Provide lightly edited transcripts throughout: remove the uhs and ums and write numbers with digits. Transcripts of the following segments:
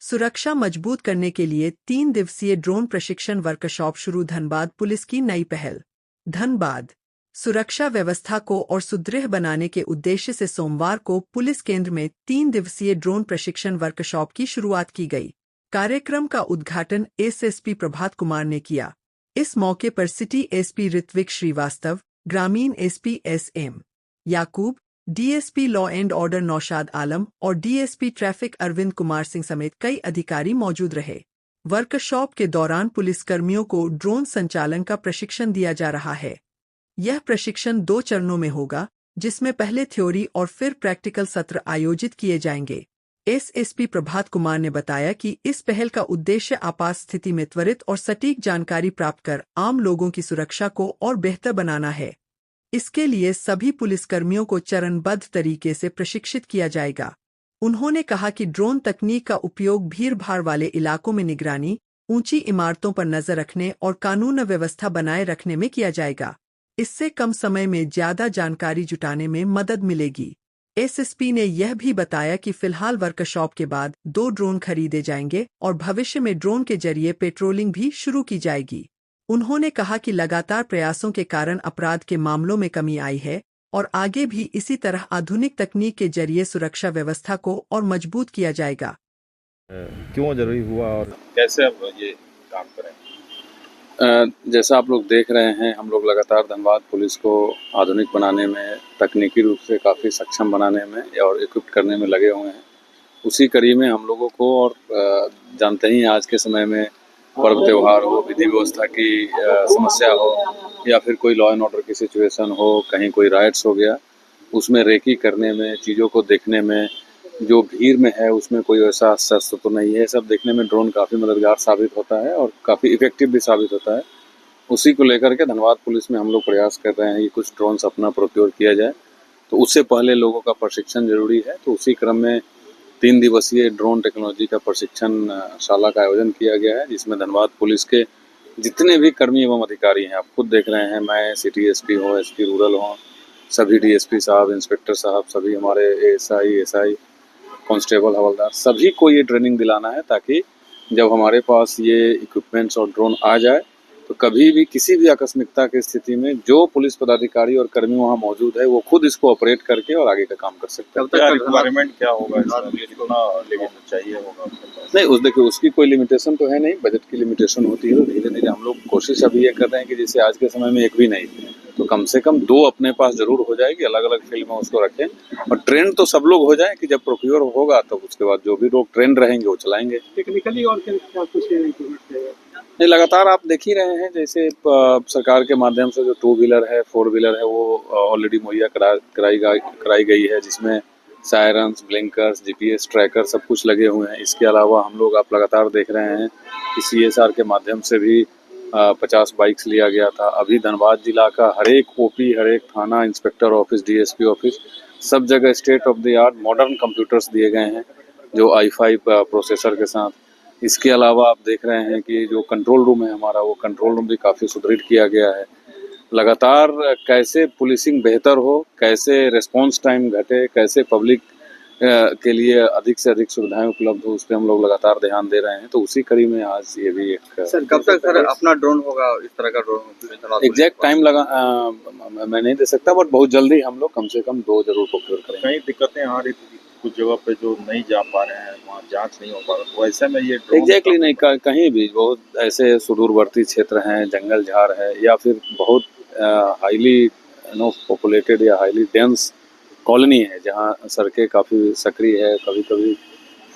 सुरक्षा मजबूत करने के लिए 3 दिवसीय ड्रोन प्रशिक्षण वर्कशॉप शुरू। धनबाद पुलिस की नई पहल। धनबाद सुरक्षा व्यवस्था को और सुदृढ़ बनाने के उद्देश्य से सोमवार को पुलिस केंद्र में 3 दिवसीय ड्रोन प्रशिक्षण वर्कशॉप की शुरुआत की गई। कार्यक्रम का उद्घाटन एसएसपी प्रभात कुमार ने किया। इस मौके पर सिटी एसपी ऋत्विक श्रीवास्तव, ग्रामीण SP S M Yakub, DSP law and order Naushad Alam और डीएसपी ट्रैफिक अरविंद कुमार सिंह समेत कई अधिकारी मौजूद रहे। वर्कशॉप के दौरान पुलिसकर्मियों को ड्रोन संचालन का प्रशिक्षण दिया जा रहा है। यह प्रशिक्षण 2 चरणों में होगा, जिसमें पहले थ्योरी और फिर प्रैक्टिकल सत्र आयोजित किए जाएंगे। एसएसपी प्रभात कुमार ने बताया कि इस पहल का उद्देश्य आपात स्थिति में त्वरित और सटीक जानकारी प्राप्त कर आम लोगों की सुरक्षा को और बेहतर बनाना है। इसके लिए सभी पुलिसकर्मियों को चरणबद्ध तरीके से प्रशिक्षित किया जाएगा। उन्होंने कहा कि ड्रोन तकनीक का उपयोग भीड़-भाड़ वाले इलाकों में निगरानी, ऊंची इमारतों पर नजर रखने और कानून व्यवस्था बनाए रखने में किया जाएगा। इससे कम समय में ज्यादा जानकारी जुटाने में मदद मिलेगी। एसएसपी ने यह भी बताया कि फिलहाल वर्कशॉप के बाद 2 ड्रोन खरीदे जाएंगे और भविष्य में ड्रोन के जरिए पेट्रोलिंग भी शुरू की जाएगी। उन्होंने कहा कि लगातार प्रयासों के कारण अपराध के मामलों में कमी आई है और आगे भी इसी तरह आधुनिक तकनीक के जरिए सुरक्षा व्यवस्था को और मजबूत किया जाएगा। क्यों जरूरी हुआ और कैसे अब ये काम करें? जैसा आप लोग देख रहे हैं, हम लोग लगातार धनबाद पुलिस को आधुनिक बनाने में, तकनीकी रूप से काफ़ी सक्षम बनाने में और इक्विप करने में लगे हुए हैं। उसी कड़ी में हम लोगों को और जानते ही आज के समय में पर्व त्यौहार हो, विधि व्यवस्था की समस्या हो या फिर कोई लॉ एंड ऑर्डर की सिचुएशन हो, कहीं कोई राइट्स हो गया, उसमें रेकी करने में, चीज़ों को देखने में, जो भीड़ में है उसमें कोई ऐसा शस्त्र तो नहीं है, सब देखने में ड्रोन काफ़ी मददगार साबित होता है और काफ़ी इफेक्टिव भी साबित होता है। उसी को लेकर के धनबाद पुलिस में हम लोग प्रयास कर रहे हैं कि कुछ ड्रोन्स अपना प्रोक्योर किया जाए। तो उससे पहले लोगों का प्रशिक्षण जरूरी है। तो उसी क्रम में 3 दिवसीय ड्रोन टेक्नोलॉजी का प्रशिक्षण शाला का आयोजन किया गया है, जिसमें धनबाद पुलिस के जितने भी कर्मी एवं अधिकारी हैं, आप खुद देख रहे हैं, मैं सिटी एसपी हो, एसपी रूरल हो, सभी डीएसपी साहब, इंस्पेक्टर साहब, सभी हमारे एएसआई, कांस्टेबल, हवलदार, सभी को ये ट्रेनिंग दिलाना है ताकि जब हमारे पास ये इक्विपमेंट्स और ड्रोन आ जाए तो कभी भी किसी भी आकस्मिकता की स्थिति में जो पुलिस पदाधिकारी और कर्मी वहाँ मौजूद है वो खुद इसको ऑपरेट करके और आगे का काम कर सकते हैं। क्या रिक्वायरमेंट क्या होगा इसमें? कितना लिमिट चाहिए होगा? नहीं, देखिए उसकी कोई लिमिटेशन तो है नहीं, बजट की लिमिटेशन होती है। धीरे धीरे हम लोग कोशिश अभी ये कर रहे हैं कि जैसे आज के समय में एक भी नहीं तो कम से कम 2 अपने पास जरूर हो जाएगी, अलग अलग फील्ड में उसको रखें और ट्रेंड तो सब लोग हो जाए कि जब प्रोक्योर होगा तो उसके बाद जो भी लोग ट्रेंड रहेंगे वो चलाएंगे। टेक्निकली और क्या कुछ नहीं, लगातार आप देख ही रहे हैं, जैसे सरकार के माध्यम से जो 2 व्हीलर है, 4 व्हीलर है, वो ऑलरेडी मुहैया कराई गई है, जिसमें सायरन्स, ब्लिंकर्स, जीपीएस ट्रैकर सब कुछ लगे हुए हैं। इसके अलावा हम लोग आप लगातार देख रहे हैं कि सीएसआर के माध्यम से भी 50 बाइक्स लिया गया था। अभी धनबाद जिला का हर एक ओपी, हर एक थाना, इंस्पेक्टर ऑफिस, डीएसपी ऑफिस, सब जगह state of the art modern computers दिए गए हैं जो i5 प्रोसेसर के साथ। इसके अलावा आप देख रहे हैं कि जो कंट्रोल रूम है हमारा, वो कंट्रोल रूम भी काफ़ी सुदृढ़ किया गया है। लगातार कैसे पुलिसिंग बेहतर हो, कैसे रिस्पॉन्स टाइम घटे, कैसे पब्लिक के लिए अधिक से अधिक सुविधाएं उपलब्ध हो, उस पर हम लोग लगातार ध्यान दे रहे हैं। तो उसी कड़ी में आज ये भी एक सर, कब तक सर अपना ड्रोन होगा, इस तरह का ड्रोन? एग्जैक्ट टाइम मैं नहीं दे सकता, बट बहुत जल्दी हम लोग कम से कम 2 जरूर प्रोक्योर करेंगे। कई दिक्कतें आ रही थी कुछ जगह पे जो नहीं जा पा रहे हैं, वहाँ जांच नहीं हो पा रहा, तो ऐसे में ये एग्जैक्टली नहीं, कहीं भी बहुत ऐसे सुदूरवर्ती क्षेत्र हैं, जंगल झाड़ है या फिर बहुत हाईली पॉपुलेटेड या हाईली डेंस कॉलोनी है जहाँ सड़कें काफ़ी सक्रिय है, कभी कभी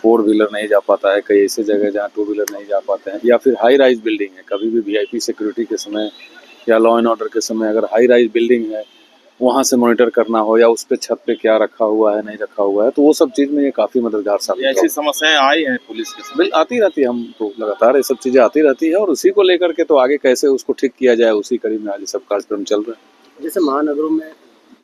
4 व्हीलर नहीं जा पाता है, कई ऐसे जगह जहाँ 2 व्हीलर नहीं जा पाते हैं, या फिर हाई राइज बिल्डिंग है, कभी भी वीआईपी सिक्योरिटी के समय या लॉ एंड ऑर्डर के समय अगर हाई राइज बिल्डिंग है वहाँ से मॉनिटर करना हो या उस पे छत पे क्या रखा हुआ है, नहीं रखा हुआ है, तो वो सब चीज़ में ये काफ़ी मददगार साबित ऐसी समस्याएं आई हैं पुलिस के साथ? आती रहती है, हम तो लगातार ये सब चीज़ें आती रहती है और उसी को लेकर के तो आगे कैसे उसको ठीक किया जाए, उसी कड़ी में आज सब कार्यक्रम चल रहा है। जैसे महानगरों में